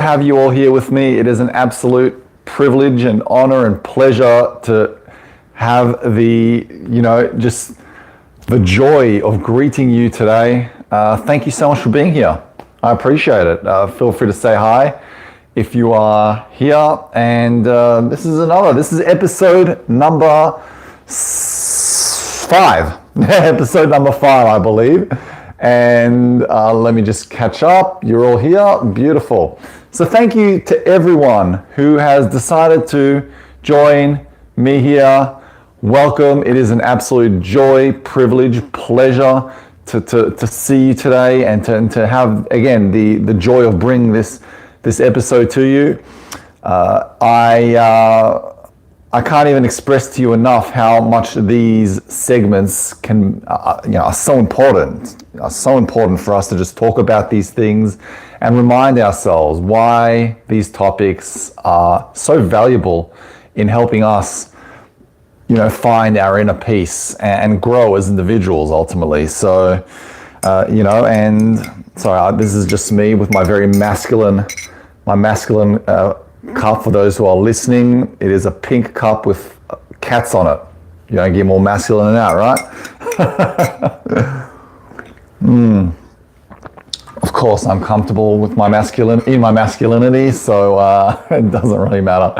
have you all here with me. It is an absolute privilege and honor and pleasure to have just the joy of greeting you today. Thank you so much for being here. I appreciate it. Feel free to say hi if you are here. And this is episode number 5. Episode number 5, I believe. And let me just catch up. You're all here. Beautiful. So thank you to everyone who has decided to join me here. Welcome. It is an absolute joy, privilege, pleasure to see you today and to have, again, the joy of bringing this episode to you. I can't even express to you enough how much these segments are so important. Are so important for us to just talk about these things and remind ourselves why these topics are so valuable in helping us, find our inner peace and grow as individuals ultimately. So, this is just me with my very masculine cup. For those who are listening, it is a pink cup with cats on it. You don't get more masculine than that, right? Of course, I'm comfortable with my masculinity, so it doesn't really matter.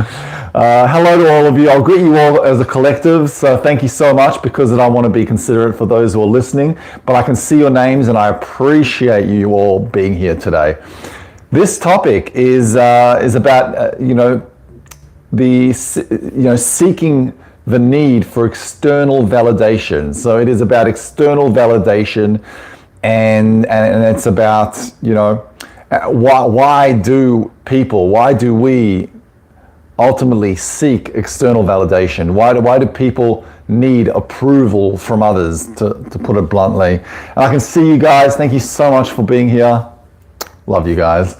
Hello to all of you. I'll greet you all as a collective, so thank you so much, because I want to be considerate for those who are listening, but I can see your names and I appreciate you all being here today. This topic is about seeking the need for external validation. So it is about external validation, and it's about why do we ultimately seek external validation? Why do people need approval from others? To put it bluntly, and I can see you guys. Thank you so much for being here. Love you guys.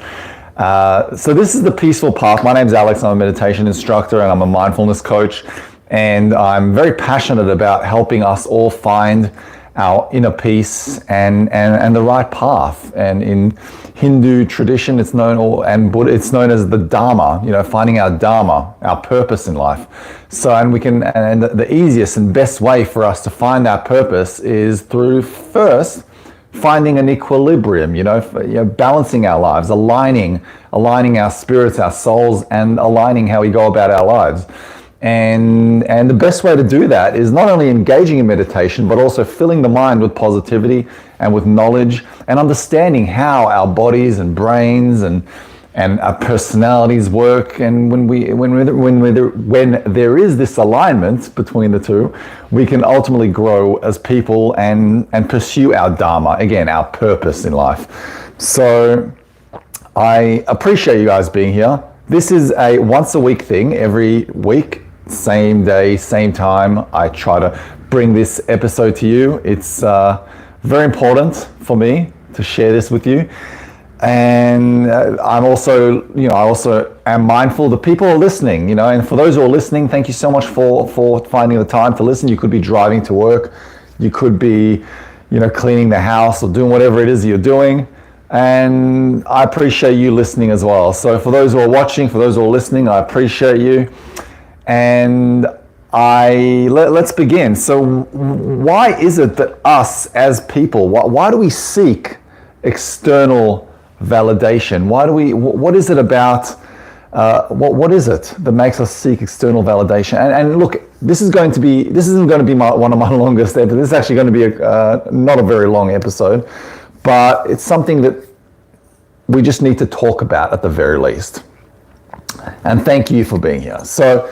So this is the Peaceful Path. My name's Alex. I'm a meditation instructor and I'm a mindfulness coach. And I'm very passionate about helping us all find our inner peace and the right path. And in Hindu tradition, it's known as the Dharma. Finding our Dharma, our purpose in life. So, and the easiest and best way for us to find our purpose is through first finding an equilibrium, balancing our lives, aligning our spirits, our souls, and aligning how we go about our lives. And the best way to do that is not only engaging in meditation, but also filling the mind with positivity and with knowledge and understanding how our bodies and brains and our personalities work. And when there is this alignment between the two, we can ultimately grow as people and pursue our Dharma, again, our purpose in life. So I appreciate you guys being here. This is a once a week thing. Every week, same day, same time, I try to bring this episode to you. It's very important for me to share this with you. And I also am mindful that people are listening, and for those who are listening, thank you so much for finding the time to listen. You could be driving to work, you could be, cleaning the house or doing whatever it is you're doing. And I appreciate you listening as well. So for those who are watching, for those who are listening, I appreciate you. And let's begin. So why is it that us as people, why do we seek external validation? What is it about, what is it that makes us seek external validation? And look, this isn't going to be one of my longest episodes. This is actually going to be not a very long episode, but it's something that we just need to talk about at the very least. And thank you for being here. So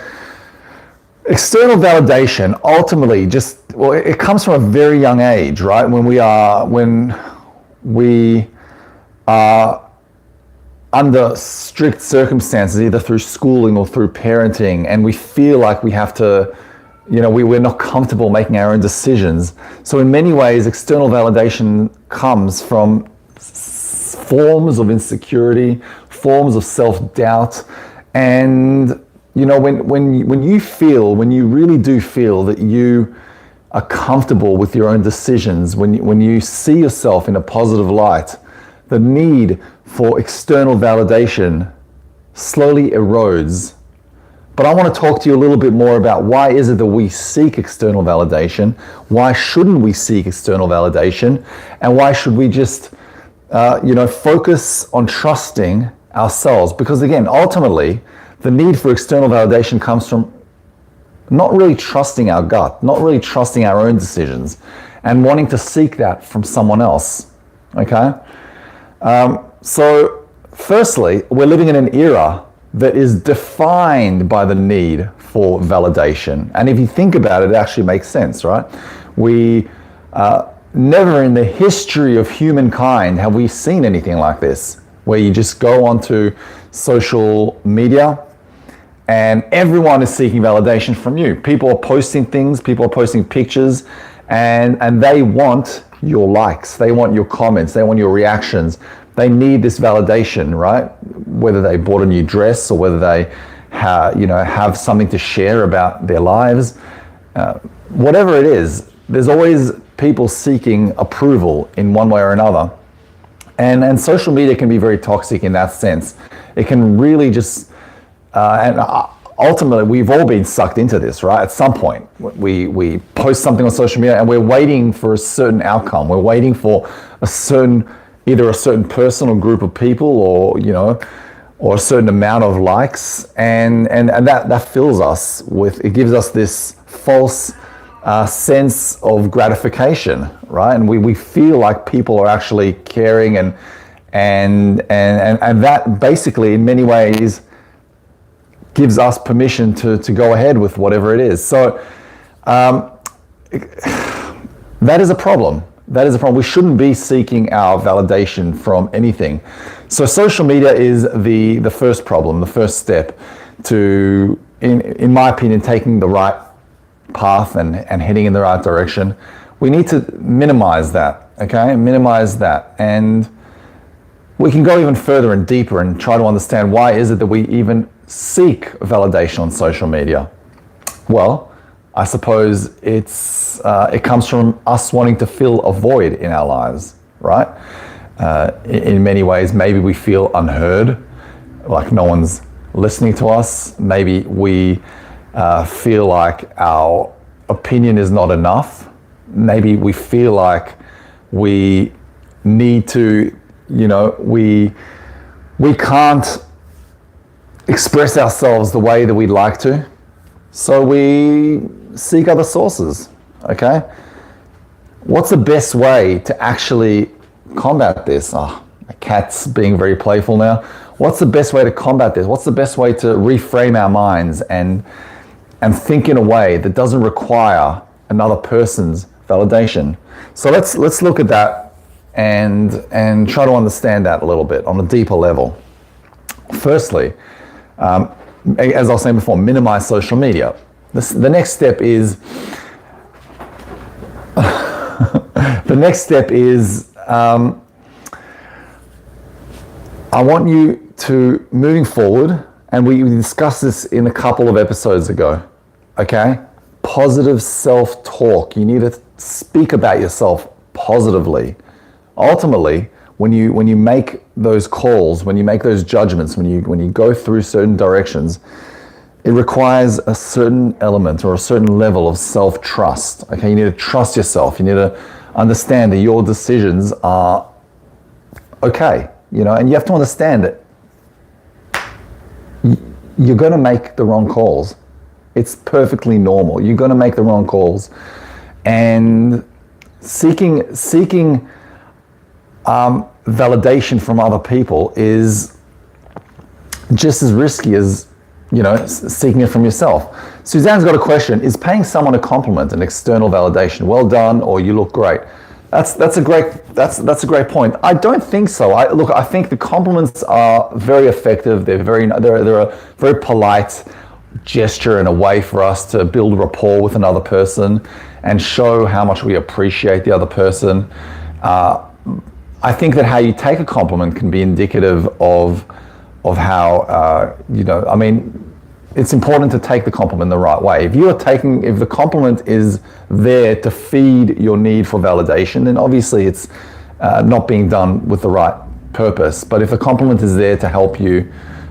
external validation ultimately it comes from a very young age, right? When we are under strict circumstances, either through schooling or through parenting, and we feel like we have to, we're not comfortable making our own decisions. So in many ways, external validation comes from forms of insecurity, forms of self-doubt, and when you really do feel that you are comfortable with your own decisions, when you see yourself in a positive light, the need for external validation slowly erodes. But I want to talk to you a little bit more about why is it that we seek external validation? Why shouldn't we seek external validation? And why should we just, focus on trusting ourselves? Because again, ultimately, the need for external validation comes from not really trusting our gut, not really trusting our own decisions, and wanting to seek that from someone else. Okay? So, firstly, we're living in an era that is defined by the need for validation. And if you think about it, it actually makes sense, right? We never in the history of humankind have we seen anything like this, where you just go onto social media and everyone is seeking validation from you. People are posting things, people are posting pictures, and they want your likes, they want your comments, they want your reactions. They need this validation, right? Whether they bought a new dress or whether they have something to share about their lives. Whatever it is, there's always people seeking approval in one way or another. And social media can be very toxic in that sense. It can really just, ultimately, we've all been sucked into this, right? At some point, we post something on social media and we're waiting for a certain outcome. We're waiting for either a certain person or group of people, or a certain amount of likes, and that fills us with, it gives us this false sense of gratification, right? And we feel like people are actually caring, and that basically in many ways gives us permission to go ahead with whatever it is. So that is a problem. That is a problem. We shouldn't be seeking our validation from anything. So social media is the first problem, the first step to, in my opinion, taking the right path and heading in the right direction. We need to minimize that, okay? Minimize that. And we can go even further and deeper and try to understand why is it that we even seek validation on social media. Well, I suppose it comes from us wanting to fill a void in our lives, right? In many ways, maybe we feel unheard, like no one's listening to us. Maybe we feel like our opinion is not enough. Maybe we feel like we need to, we can't express ourselves the way that we'd like to. So we seek other sources, okay? What's the best way to actually combat this? Oh, my cat's being very playful now. What's the best way to combat this? What's the best way to reframe our minds and think in a way that doesn't require another person's validation? So let's look at that and try to understand that a little bit on a deeper level. Firstly, as I was saying before, minimize social media. The next step is I want you to, moving forward, and we discussed this in a couple of episodes ago, okay? Positive self-talk. You need to speak about yourself positively. Ultimately, when you make those calls, when you make those judgments, when you go through certain directions, it requires a certain element or a certain level of self-trust. Okay, you need to trust yourself. You need to understand that your decisions are okay, and you have to understand that you're going to make the wrong calls. It's perfectly normal. You're going to make the wrong calls, and seeking validation from other people is just as risky as seeking it from yourself. Suzanne's got a question: is paying someone a compliment an external validation? Well done, or you look great. That's a great point. I don't think so. I think the compliments are very effective. They're a very polite gesture and a way for us to build rapport with another person and show how much we appreciate the other person. I think that how you take a compliment can be indicative of how it's important to take the compliment the right way. If the compliment is there to feed your need for validation, then obviously it's not being done with the right purpose. But if a compliment is there to help you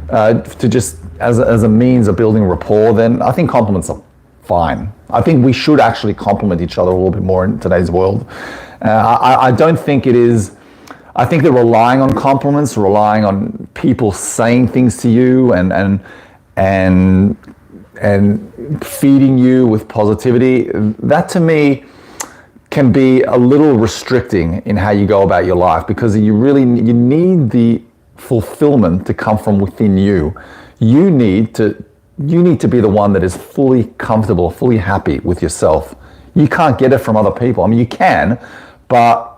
to just as a means of building rapport, then I think compliments are fine. I think we should actually compliment each other a little bit more in today's world. I don't think it is. I think that relying on compliments, relying on people saying things to you, and feeding you with positivity, that to me can be a little restricting in how you go about your life, because you need the fulfillment to come from within you. You need to be the one that is fully comfortable, fully happy with yourself. You can't get it from other people. I mean, you can, but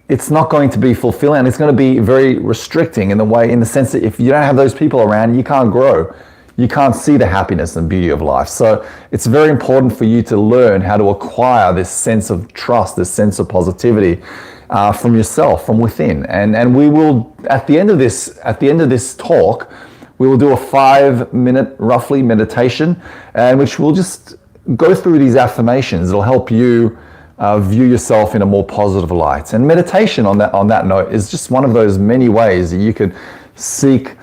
it's not going to be fulfilling. It's going to be very restricting in the sense that if you don't have those people around, you can't grow. You can't see the happiness and beauty of life. So it's very important for you to learn how to acquire this sense of trust, this sense of positivity from yourself, from within. And we will, at the end of this talk, we will do a 5-minute roughly meditation, and which we'll just go through these affirmations. It'll help you view yourself in a more positive light. And meditation, on that note, is just one of those many ways that you could seek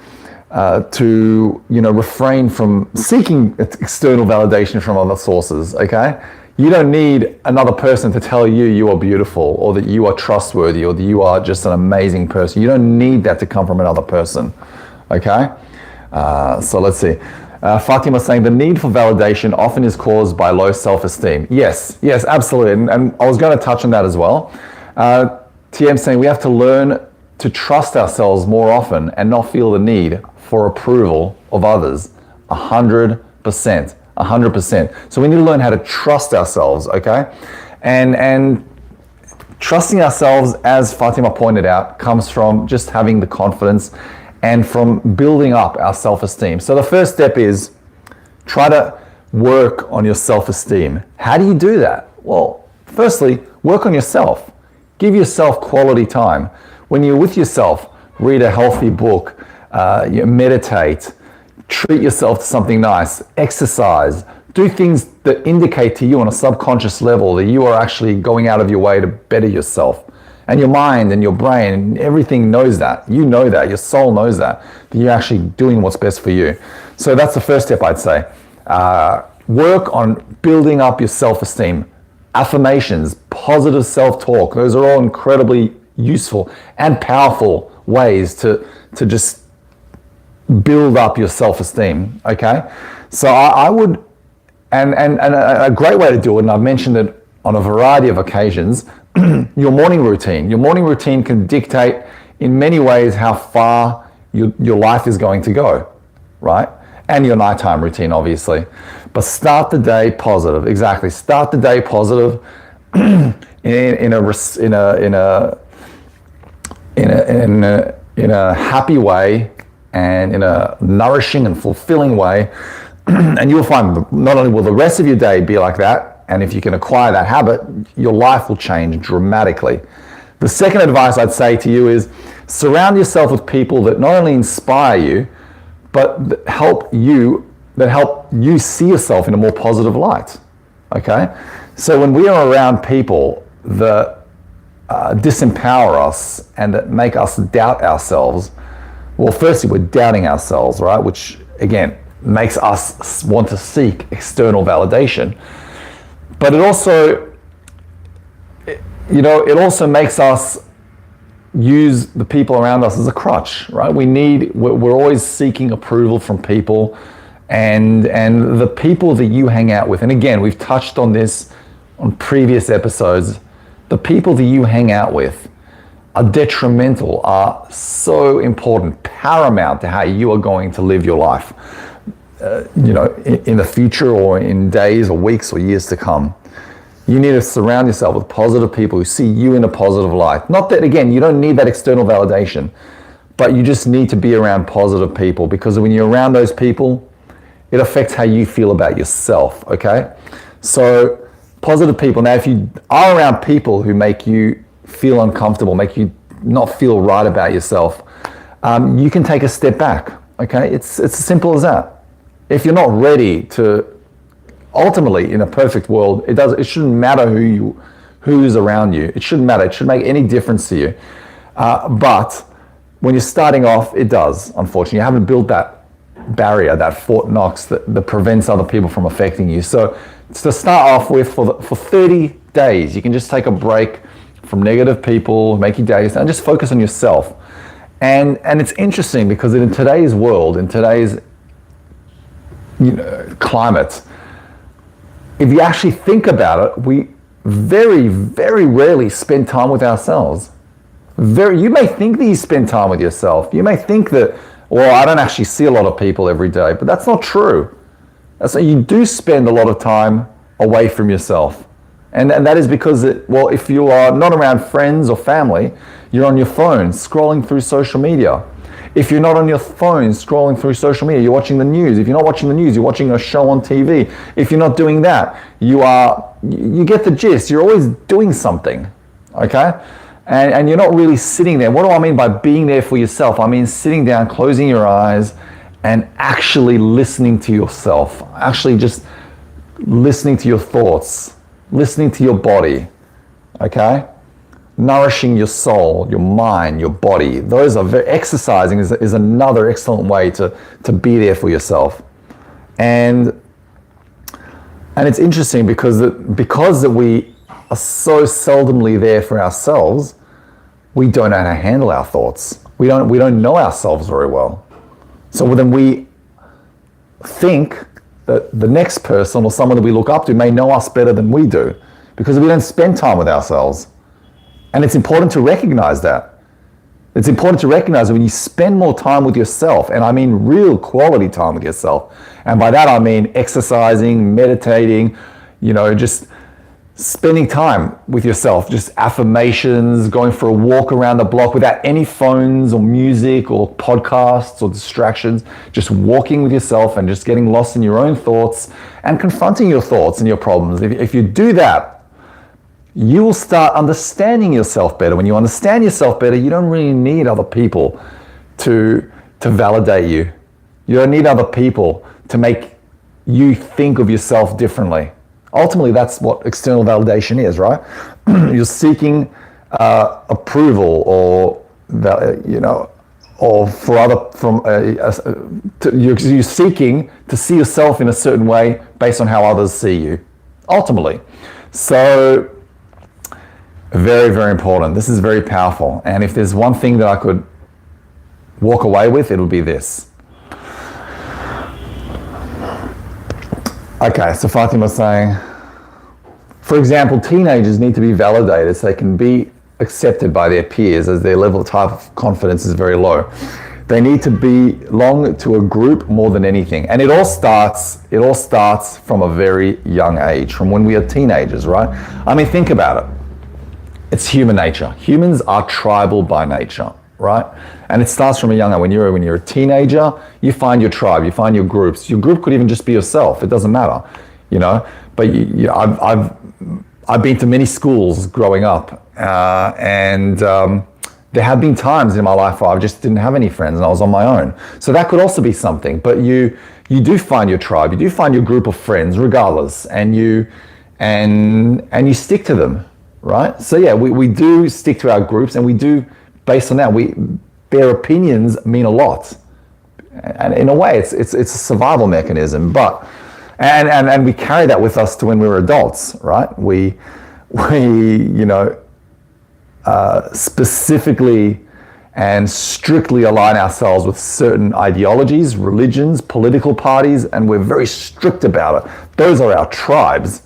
to refrain from seeking external validation from other sources. Okay, you don't need another person to tell you you are beautiful, or that you are trustworthy, or that you are just an amazing person. You don't need that to come from another person. Okay, so let's see. Fatima saying the need for validation often is caused by low self-esteem. Yes, absolutely. And I was going to touch on that as well. TM saying we have to learn to trust ourselves more often and not feel the need for approval of others. 100%. 100%. So we need to learn how to trust ourselves, okay? And trusting ourselves, as Fatima pointed out, comes from just having the confidence and from building up our self-esteem. So the first step is try to work on your self-esteem. How do you do that? Well, firstly, work on yourself. Give yourself quality time. When you're with yourself, read a healthy book, meditate, treat yourself to something nice, exercise, do things that indicate to you on a subconscious level that you are actually going out of your way to better yourself. And your mind and your brain and everything knows that. You know that. Your soul knows that you're actually doing what's best for you. So that's the first step, I'd say. Work on building up your self-esteem. Affirmations, positive self-talk. Those are all incredibly useful and powerful ways to just build up your self-esteem. Okay? So I would, and a great way to do it, and I've mentioned it on a variety of occasions, your morning routine. Your morning routine can dictate in many ways how far your life is going to go, right? And your nighttime routine, obviously. But start the day positive. Exactly. Start the day positive in a happy way and in a nourishing and fulfilling way. And you'll find not only will the rest of your day be like that, and if you can acquire that habit, your life will change dramatically. The second advice I'd say to you is surround yourself with people that not only inspire you, but that help you see yourself in a more positive light. Okay? So when we are around people that disempower us and that make us doubt ourselves, well, firstly, we're doubting ourselves, right? Which, again, makes us want to seek external validation. But it also makes us use the people around us as a crutch, right? We're always seeking approval from people, and the people that you hang out with, and again, we've touched on this on previous episodes, the people that you hang out with are detrimental, are so important, paramount to how you are going to live your life. In the future, or in days or weeks or years to come. You need to surround yourself with positive people who see you in a positive light. Not that, again, you don't need that external validation, but you just need to be around positive people, because when you're around those people, it affects how you feel about yourself, okay? So positive people. Now, if you are around people who make you feel uncomfortable, make you not feel right about yourself, you can take a step back, okay? It's as simple as that. If you're not ready to, ultimately, in a perfect world, it shouldn't matter who's around you. It shouldn't matter. It shouldn't make any difference to you. But when you're starting off, it does, unfortunately. You haven't built that barrier, that Fort Knox that prevents other people from affecting you. So to start off with, for 30 days, you can just take a break from negative people, make your days, and just focus on yourself. And it's interesting because in today's world, in today's climate, if you actually think about it, we very, very rarely spend time with ourselves. You may think that you spend time with yourself. You may think that, well, I don't actually see a lot of people every day, but that's not true. So you do spend a lot of time away from yourself. And that is because, if you are not around friends or family, you're on your phone scrolling through social media. If you're not on your phone scrolling through social media, you're watching the news. If you're not watching the news, you're watching a show on TV. If you're not doing that, you get the gist. You're always doing something, okay? And you're not really sitting there. What do I mean by being there for yourself? I mean sitting down, closing your eyes, and actually listening to yourself. Actually just listening to your thoughts, listening to your body, okay? Nourishing your soul, your mind, your body. Those are exercising is another excellent way to be there for yourself. And it's interesting because we are so seldomly there for ourselves, we don't know how to handle our thoughts. We don't know ourselves very well. So then we think that the next person or someone that we look up to may know us better than we do because we don't spend time with ourselves. And it's important to recognize that. It's important to recognize that when you spend more time with yourself, and I mean real quality time with yourself, and by that I mean exercising, meditating, just spending time with yourself, just affirmations, going for a walk around the block without any phones or music or podcasts or distractions, just walking with yourself and just getting lost in your own thoughts and confronting your thoughts and your problems. If you do that, you will start understanding yourself better. When you understand yourself better, you don't really need other people to validate you. You don't need other people to make you think of yourself differently. Ultimately, that's what external validation is, right? You're seeking approval you're seeking to see yourself in a certain way based on how others see you, ultimately. So, very, very important. This is very powerful. And if there's one thing that I could walk away with, it'll be this. Okay, so Fatima was saying, for example, teenagers need to be validated so they can be accepted by their peers as their level of confidence is very low. They need to belong to a group more than anything. And it all starts from a very young age, from when we are teenagers, right? I mean, think about it. It's human nature. Humans are tribal by nature, right? And it starts from a young age. When you're a teenager, you find your tribe, you find your groups. Your group could even just be yourself. It doesn't matter, But I've been to many schools growing up, and there have been times in my life where I just didn't have any friends and I was on my own. So that could also be something. But you do find your tribe. You do find your group of friends, regardless, and you stick to them. Right? So yeah, we do stick to our groups, and we do, based on that, their opinions mean a lot. And in a way, it's a survival mechanism, but and we carry that with us to when we were adults, right? We specifically and strictly align ourselves with certain ideologies, religions, political parties, and we're very strict about it. Those are our tribes.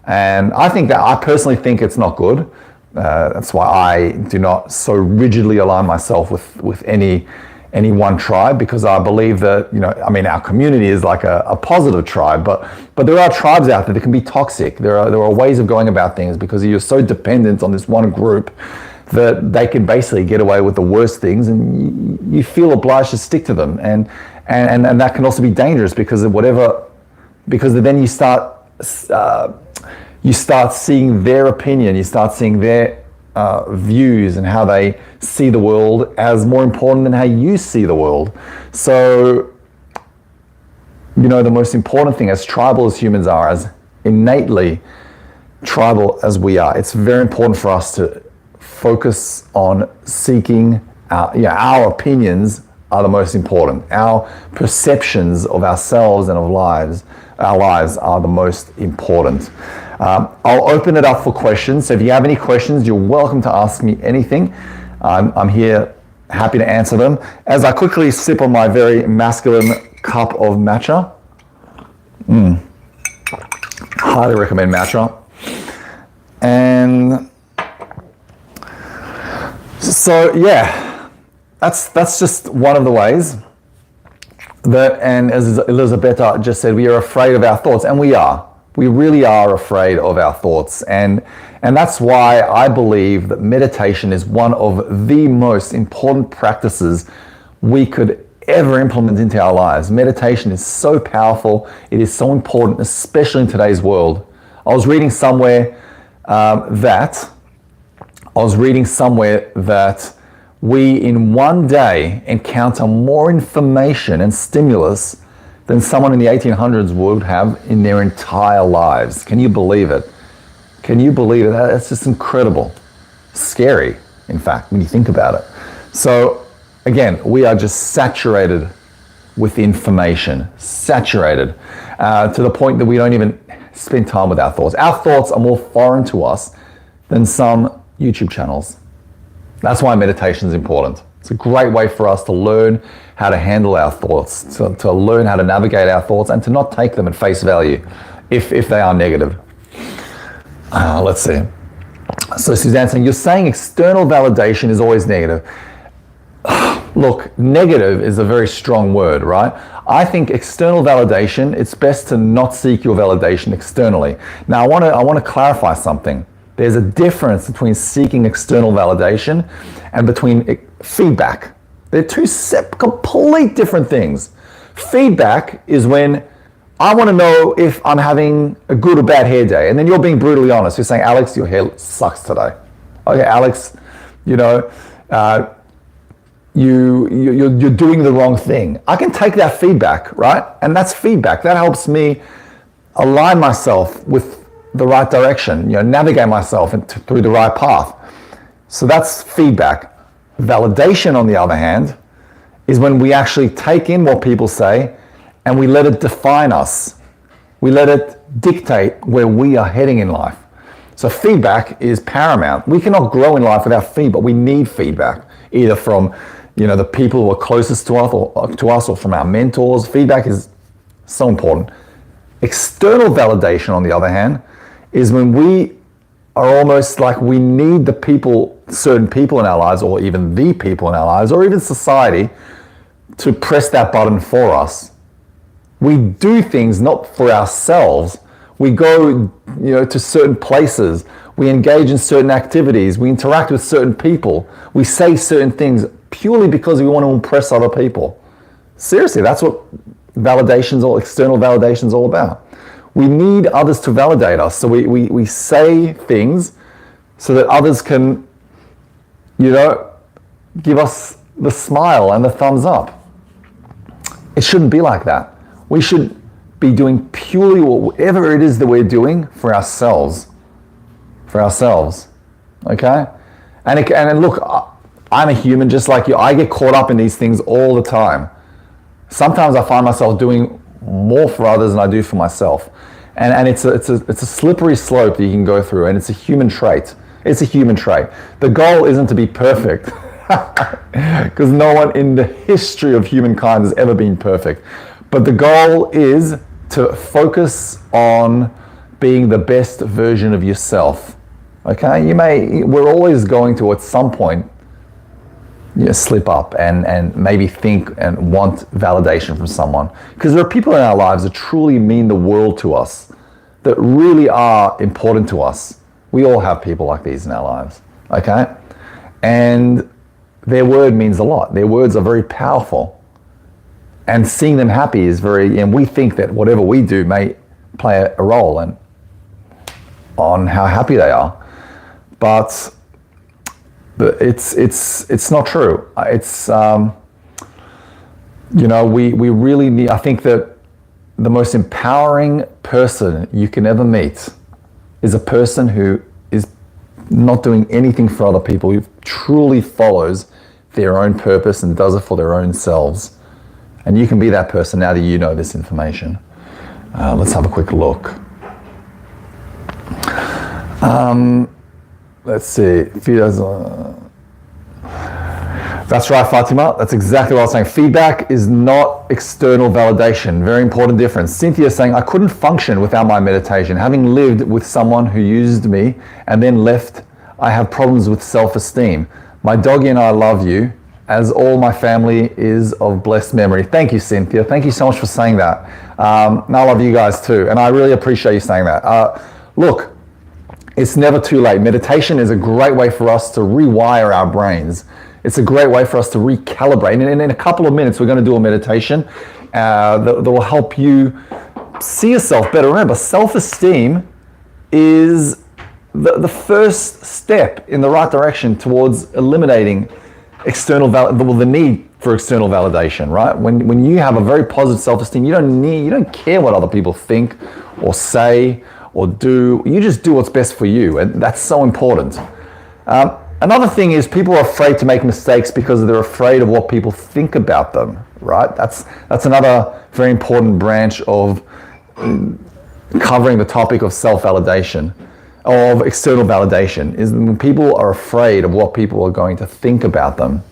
And I personally think it's not good. That's why I do not so rigidly align myself with any one tribe, because I believe that, our community is like a positive tribe, but there are tribes out there that can be toxic. There are ways of going about things because you're so dependent on this one group that they can basically get away with the worst things, and you feel obliged to stick to them. And that can also be dangerous because then you start seeing their opinion, you start seeing their views and how they see the world as more important than how you see the world. So, the most important thing, as tribal as humans are, as innately tribal as we are, it's very important for us to focus on seeking our opinions are the most important. Our perceptions of ourselves and of our lives are the most important. I'll open it up for questions. So if you have any questions, you're welcome to ask me anything. I'm here, happy to answer them. As I quickly sip on my very masculine cup of matcha. Highly recommend matcha. And so, yeah. That's just one of the ways that, and as Elisabetta just said, we are afraid of our thoughts, and we are. We really are afraid of our thoughts, and that's why I believe that meditation is one of the most important practices we could ever implement into our lives. Meditation is so powerful. It is so important, especially in today's world. I was reading somewhere that we in one day encounter more information and stimulus than someone in the 1800s would have in their entire lives. Can you believe it? Can you believe it? That's just incredible. Scary, in fact, when you think about it. So again, we are just saturated with information, saturated to the point that we don't even spend time with our thoughts. Our thoughts are more foreign to us than some YouTube channels. That's why meditation is important. It's a great way for us to learn how to handle our thoughts, to learn how to navigate our thoughts, and to not take them at face value if they are negative. Let's see. So Suzanne's saying, you're saying external validation is always negative. Look, negative is a very strong word, right? I think external validation, it's best to not seek your validation externally. Now, I want to clarify something. There's a difference between seeking external validation and between feedback. They're two complete different things. Feedback is when I want to know if I'm having a good or bad hair day, and then you're being brutally honest. You're saying, Alex, your hair sucks today. Okay, Alex, you're doing the wrong thing. I can take that feedback, right? And that's feedback. That helps me align myself with the right direction, navigate myself through the right path. So that's feedback. Validation, on the other hand, is when we actually take in what people say and we let it define us. We let it dictate where we are heading in life. So feedback is paramount. We cannot grow in life without feedback. We need feedback, either from the people who are closest to us or from our mentors. Feedback is so important. External validation, on the other hand, is when we are almost like we need certain people in our lives, or even the people in our lives, or even society, to press that button for us. We do things not for ourselves. We go, to certain places. We engage in certain activities. We interact with certain people. We say certain things purely because we want to impress other people. Seriously, that's what external validation is all about. We need others to validate us. So we say things so that others can, give us the smile and the thumbs up. It shouldn't be like that. We should be doing purely whatever it is that we're doing for ourselves. For ourselves. Okay? And look, I'm a human just like you. I get caught up in these things all the time. Sometimes I find myself doing more for others than I do for myself. And it's a slippery slope that you can go through, and it's a human trait. It's a human trait. The goal isn't to be perfect, because no one in the history of humankind has ever been perfect. But the goal is to focus on being the best version of yourself. Okay? We're always going to, at some point, slip up and maybe think and want validation from someone. Because there are people in our lives that truly mean the world to us, that really are important to us. We all have people like these in our lives, okay? And their word means a lot. Their words are very powerful. And seeing them happy and we think that whatever we do may play a role on how happy they are. But it's not true. We really need, I think that the most empowering person you can ever meet is a person who is not doing anything for other people, who truly follows their own purpose and does it for their own selves. And you can be that person now that you know this information. Let's have a quick look. Let's see. That's right, Fatima. That's exactly what I was saying. Feedback is not external validation. Very important difference. Cynthia is saying, I couldn't function without my meditation. Having lived with someone who used me and then left, I have problems with self-esteem. My doggy and I love you, as all my family is of blessed memory. Thank you, Cynthia. Thank you so much for saying that. And I love you guys too. And I really appreciate you saying that. Look, it's never too late. Meditation is a great way for us to rewire our brains. It's a great way for us to recalibrate. And in a couple of minutes, we're going to do a meditation that will help you see yourself better. Remember, self-esteem is the first step in the right direction towards eliminating the need for external validation, right? When you have a very positive self-esteem, you don't care what other people think or say or do. You just do what's best for you, and that's so important. Another thing is people are afraid to make mistakes because they're afraid of what people think about them, right? That's another very important branch of covering the topic of self-validation, of external validation, is when people are afraid of what people are going to think about them.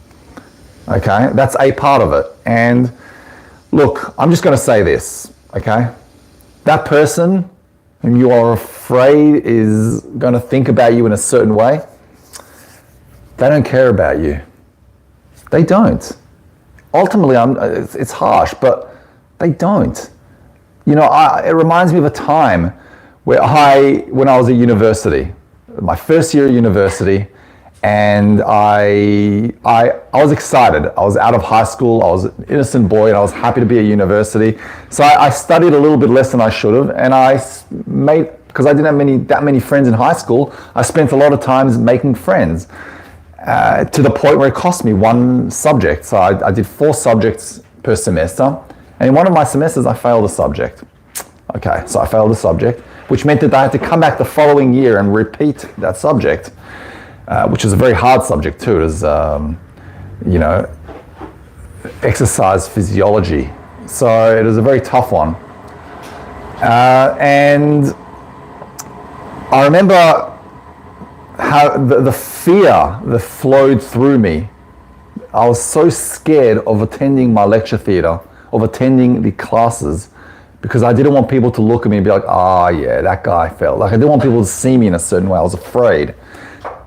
Okay, that's a part of it. And look, I'm just going to say this, okay? That person whom you are afraid is going to think about you in a certain way, they don't care about you. They don't. Ultimately, it's harsh, but they don't. You know, it reminds me of a time where when I was at university, my first year at university, and I was excited. I was out of high school, I was an innocent boy, and I was happy to be at university. So I studied a little bit less than I should have, and because I didn't have that many friends in high school, I spent a lot of times making friends. To the point where it cost me one subject. So I did 4 subjects per semester, and in one of my semesters I failed a subject. Okay, so I failed a subject, which meant that I had to come back the following year and repeat that subject, which is a very hard subject too. It is, exercise physiology. So it was a very tough one. And I remember how the fear that flowed through me. I was so scared of attending my lecture theatre, of attending the classes, because I didn't want people to look at me and be like, yeah, that guy failed. Like, I didn't want people to see me in a certain way. I was afraid.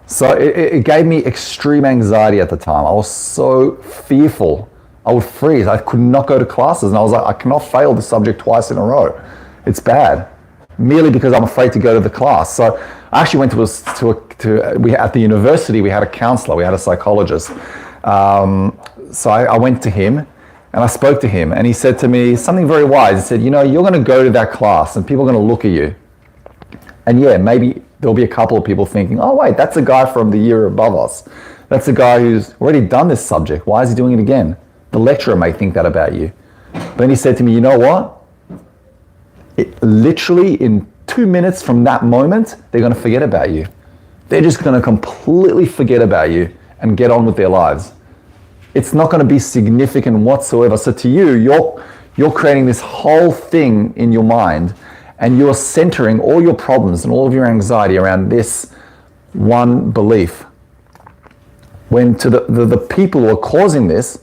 So it gave me extreme anxiety at the time. I was so fearful. I would freeze. I could not go to classes. And I was like, I cannot fail the subject twice in a row. It's bad. Merely because I'm afraid to go to the class. So I actually went at the university, we had a counselor, we had a psychologist. So I went to him and I spoke to him, and he said to me something very wise. He said, you're going to go to that class and people are going to look at you. And yeah, maybe there'll be a couple of people thinking, oh wait, that's a guy from the year above us. That's a guy who's already done this subject. Why is he doing it again? The lecturer may think that about you. But then he said to me, you know what? Literally in 2 minutes from that moment, they're going to forget about you. They're just going to completely forget about you and get on with their lives. It's not going to be significant whatsoever. So to you, you're creating this whole thing in your mind, and you're centering all your problems and all of your anxiety around this one belief. When to the people who are causing this,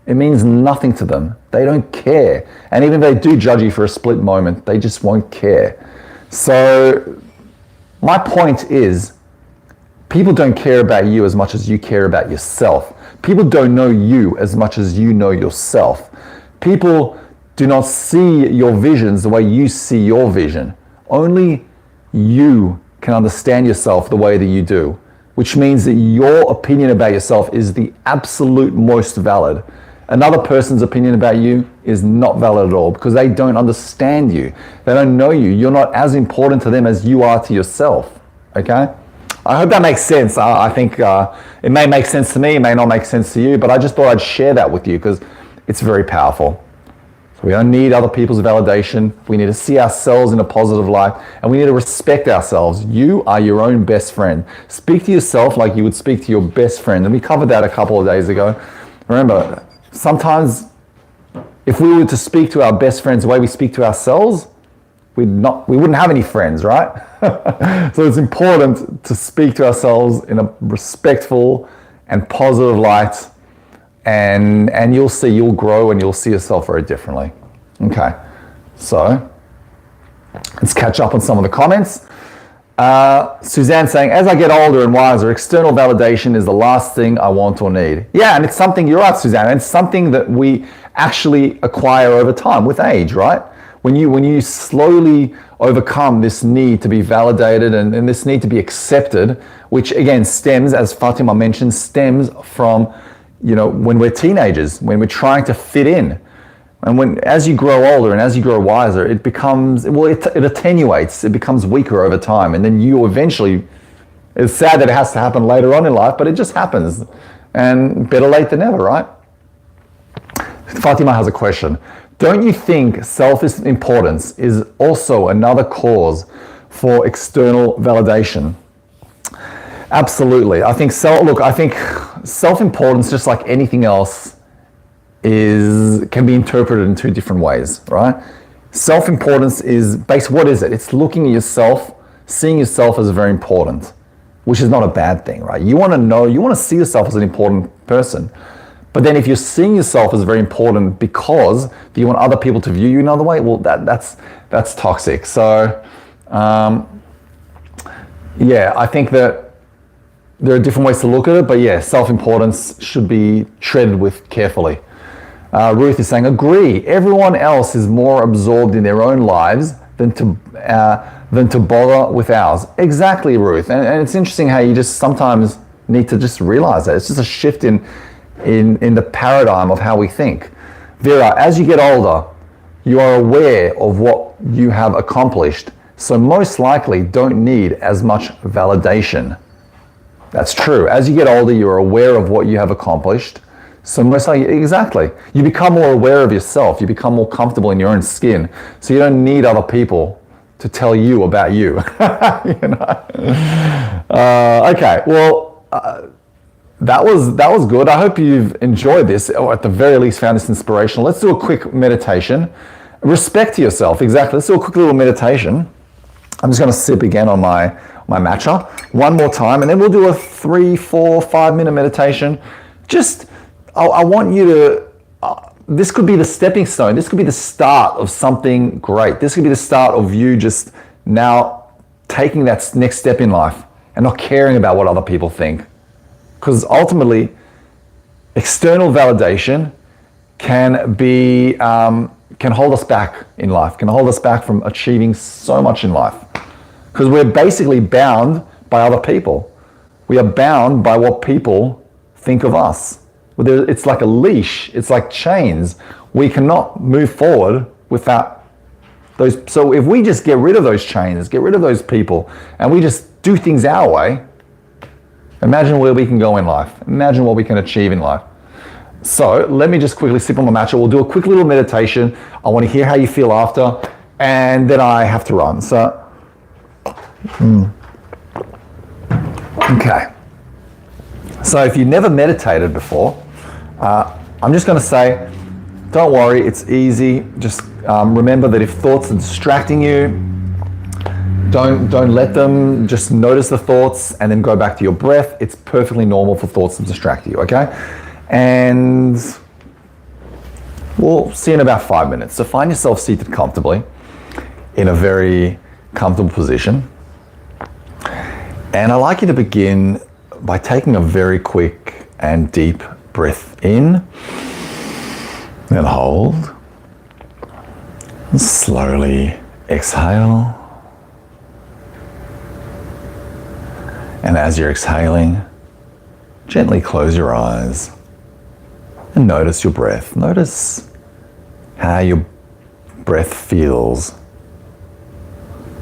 it means nothing to them. They don't care. And even if they do judge you for a split moment, they just won't care. So my point is, people don't care about you as much as you care about yourself. People don't know you as much as you know yourself. People do not see your visions the way you see your vision. Only you can understand yourself the way that you do, which means that your opinion about yourself is the absolute most valid. Another person's opinion about you is not valid at all, because they don't understand you. They don't know you. You're not as important to them as you are to yourself. Okay? I hope that makes sense. I think it may make sense to me, it may not make sense to you, but I just thought I'd share that with you because it's very powerful. So We don't need other people's validation. We need to see ourselves in a positive light, and we need to respect ourselves. You are your own best friend. Speak to yourself like you would speak to your best friend. And we covered that a couple of days ago. Remember, sometimes if we were to speak to our best friends the way we speak to ourselves, we wouldn't have any friends, right? So it's important to speak to ourselves in a respectful and positive light, and you'll see, you'll grow and you'll see yourself very differently. Okay, so let's catch up on some of the comments. Suzanne saying, as I get older and wiser, external validation is the last thing I want or need. Yeah, and it's something, you're right, Suzanne, it's something that we actually acquire over time with age, right? When you slowly overcome this need to be validated and this need to be accepted, which again stems, as Fatima mentioned, stems from, when we're teenagers, when we're trying to fit in. And as you grow older and as you grow wiser, it becomes, it attenuates, it becomes weaker over time. And then you eventually, it's sad that it has to happen later on in life, but it just happens. And better late than never, right? Fatima has a question. Don't you think self-importance is also another cause for external validation? Absolutely. I think self-importance, just like anything else, can be interpreted in two different ways, right? Self-importance is what is it? It's looking at yourself, seeing yourself as very important, which is not a bad thing, right? You want to see yourself as an important person. But then if you're seeing yourself as very important because you want other people to view you another way, well, that's toxic. So, yeah, I think that there are different ways to look at it, but yeah, self-importance should be treaded with carefully. Ruth is saying, agree, everyone else is more absorbed in their own lives than to bother with ours. Exactly, Ruth. And it's interesting how you just sometimes need to just realize that. It's just a shift in the paradigm of how we think. Vera, as you get older, you are aware of what you have accomplished, so most likely don't need as much validation. That's true. As you get older, you're aware of what you have accomplished, so most likely, exactly. You become more aware of yourself. You become more comfortable in your own skin, so you don't need other people to tell you about you. Okay, well, that was good. I hope you've enjoyed this, or at the very least found this inspirational. Let's do a quick meditation. Respect to yourself, exactly. Let's do a quick little meditation. I'm just going to sip again on my matcha one more time, and then we'll do a 3, 4, 5 minute meditation. I want you to, this could be the stepping stone. This could be the start of something great. This could be the start of you just now taking that next step in life and not caring about what other people think. Because ultimately, external validation can hold us back in life, can hold us back from achieving so much in life. Because we're basically bound by other people. We are bound by what people think of us. It's like a leash, it's like chains. We cannot move forward without those. So if we just get rid of those chains, get rid of those people, and we just do things our way, imagine where we can go in life. Imagine what we can achieve in life. So let me just quickly sip on my matcha. We'll do a quick little meditation. I want to hear how you feel after, and then I have to run. So, okay. So if you've never meditated before, I'm just going to say, don't worry, it's easy. Just remember that if thoughts are distracting you, don't let them. Just notice the thoughts and then go back to your breath. It's perfectly normal for thoughts to distract you, okay? And we'll see in about 5 minutes. So find yourself seated comfortably in a very comfortable position. And I'd like you to begin by taking a very quick and deep breath in, then hold, and slowly exhale. And as you're exhaling, gently close your eyes and notice your breath. Notice how your breath feels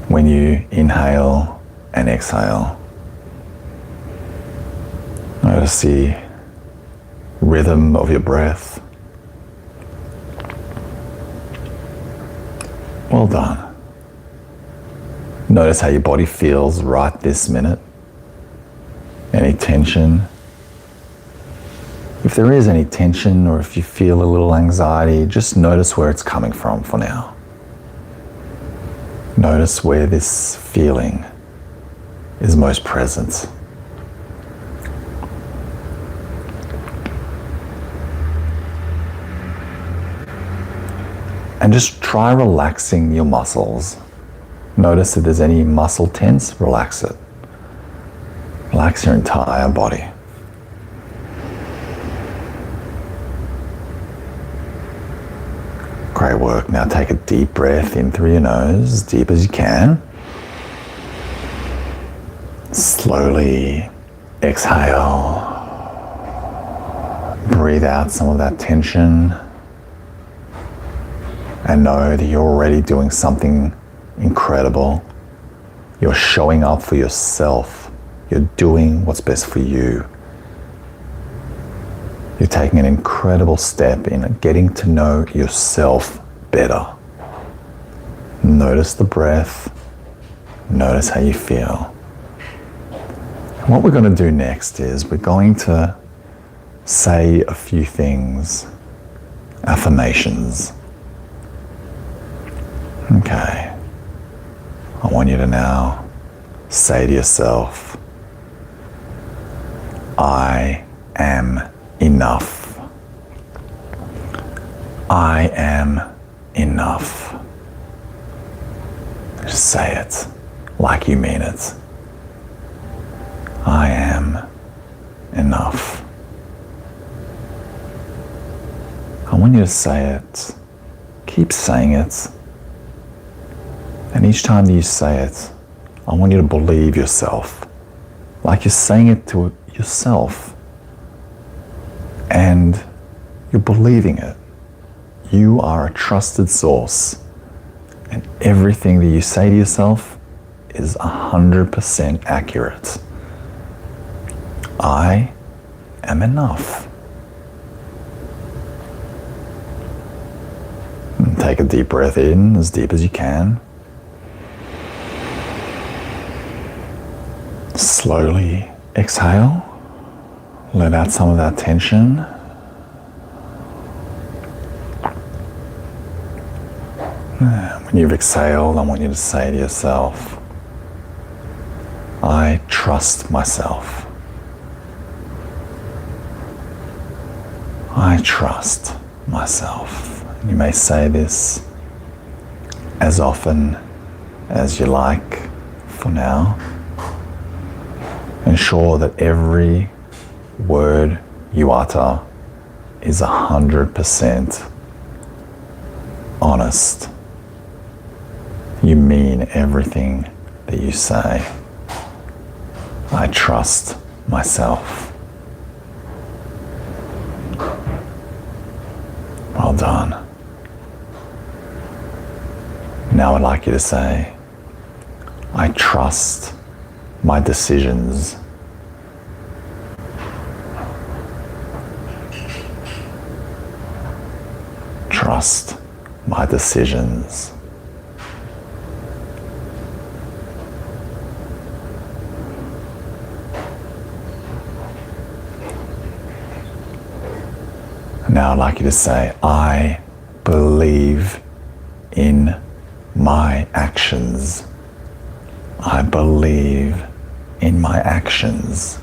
when you inhale and exhale. Notice the rhythm of your breath. Well done. Notice how your body feels right this minute. Any tension? If there is any tension or if you feel a little anxiety, just notice where it's coming from for now. Notice where this feeling is most present. And just try relaxing your muscles. Notice if there's any muscle tense, relax it. Relax your entire body. Great work. Now take a deep breath in through your nose, as deep as you can. Slowly exhale. Breathe out some of that tension. And know that you're already doing something incredible. You're showing up for yourself. You're doing what's best for you. You're taking an incredible step in getting to know yourself better. Notice the breath. Notice how you feel. And what we're going to do next is we're going to say a few things, affirmations. Okay. I want you to now say to yourself, I am enough. I am enough. Just say it like you mean it. I am enough. I want you to say it. Keep saying it. And each time that you say it, I want you to believe yourself. Like you're saying it to yourself. And you're believing it. You are a trusted source. And everything that you say to yourself is 100% accurate. I am enough. And take a deep breath in, as deep as you can. Slowly exhale. Let out some of that tension. When you've exhaled, I want you to say to yourself, I trust myself. I trust myself. You may say this as often as you like for now. Ensure that every word you utter is 100% honest. You mean everything that you say. I trust myself. Well done. Now I'd like you to say, I trust my decisions. Trust my decisions. Now I'd like you to say, I believe in my actions. I believe in my actions.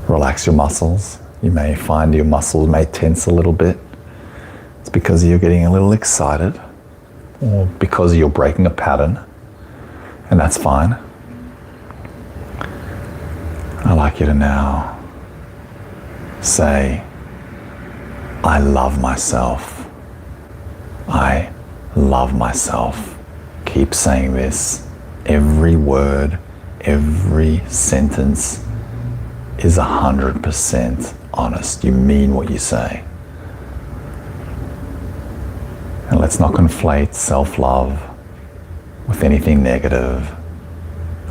Relax your muscles. You may find your muscles may tense a little bit. It's because you're getting a little excited or because you're breaking a pattern, and that's fine. I'd like you to now say, I love myself. I love myself. Keep saying this. Every word, every sentence is 100% honest. You mean what you say. And let's not conflate self-love with anything negative.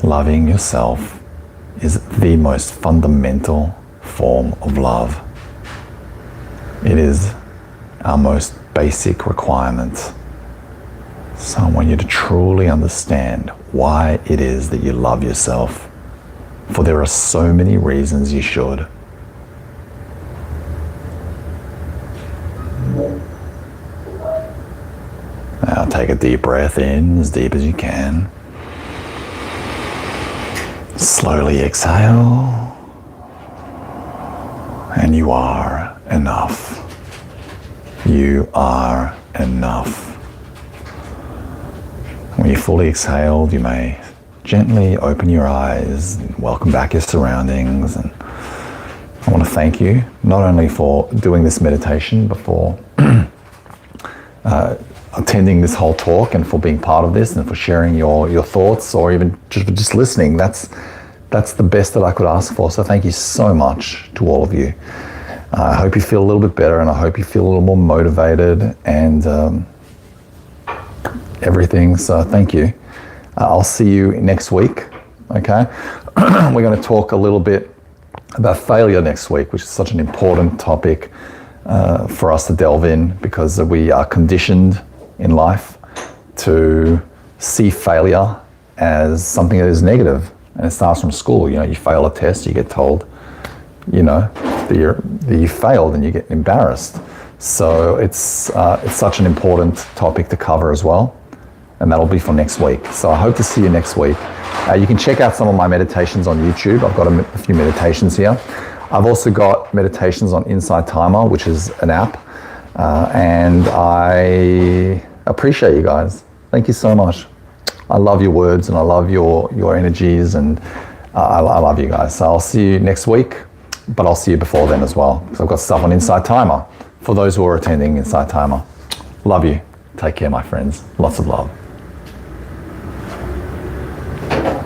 Loving yourself is the most fundamental form of love. It is our most basic requirement. So I want you to truly understand why it is that you love yourself. For there are so many reasons you should. Now take a deep breath in, as deep as you can. Slowly exhale. And you are enough. You are enough. When you're fully exhaled, you may gently open your eyes and welcome back your surroundings. And I want to thank you not only for doing this meditation, but for attending this whole talk and for being part of this and for sharing your thoughts, or even just listening. That's the best that I could ask for. So thank you so much to all of you. I hope you feel a little bit better, and I hope you feel a little more motivated and everything. So thank you. I'll see you next week. Okay. We're going to talk a little bit about failure next week, which is such an important topic for us to delve in, because we are conditioned in life to see failure as something that is negative, and it starts from school. You fail a test, you get told, that you failed, and you get embarrassed. So it's such an important topic to cover as well, and that'll be for next week. So I hope to see you next week. You can check out some of my meditations on YouTube. I've got a few meditations here. I've also got meditations on Insight Timer, which is an app. And I appreciate you guys. Thank you so much. I love your words, and I love your energies, and I love you guys. So I'll see you next week, but I'll see you before then as well, because I've got stuff on Insight Timer for those who are attending Insight Timer. Love you. Take care, my friends. Lots of love.